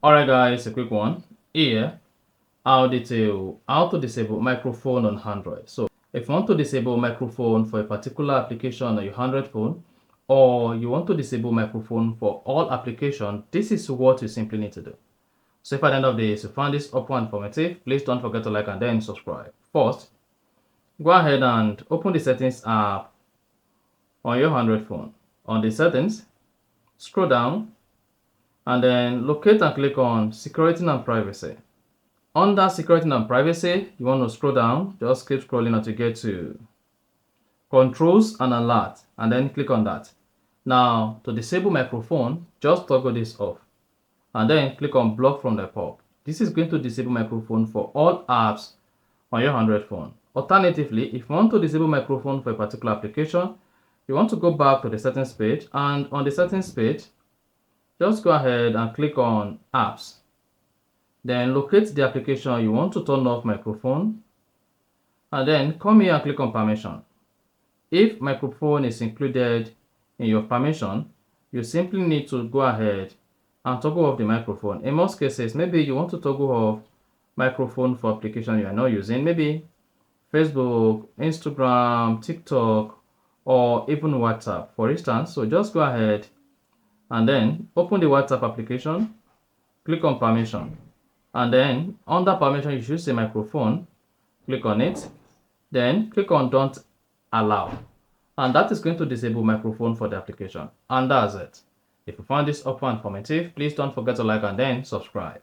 Alright guys, a quick one. Here, I'll detail how to disable microphone on Android. So if you want to disable microphone for a particular application on your Android phone, or you want to disable microphone for all applications, this is what you simply need to do. So if at the end of this you found this upon informative, please don't forget to like and then subscribe. First, go ahead and open the settings app on your Android phone. On the settings, scroll down and then locate and click on security and privacy. Under security and privacy, you want to scroll down, just keep scrolling until you get to controls and alert, and then click on that. Now, to disable microphone, just toggle this off, and then click on block from the pop. This is going to disable microphone for all apps on your Android phone. Alternatively, if you want to disable microphone for a particular application, you want to go back to the settings page, and on the settings page, just go ahead and click on apps. Then locate the application you want to turn off microphone, and then come here and click on permission. If microphone is included in your permission, you simply need to go ahead and toggle off the microphone. In most cases, maybe you want to toggle off microphone for application you are not using, maybe Facebook, Instagram, TikTok, or even WhatsApp, for instance. So just go ahead and then open the WhatsApp application, click on permission, and then under permission you should see microphone, click on it, then click on don't allow, and that is going to disable microphone for the application. And that's it. If you found this helpful and informative, please don't forget to like and then subscribe.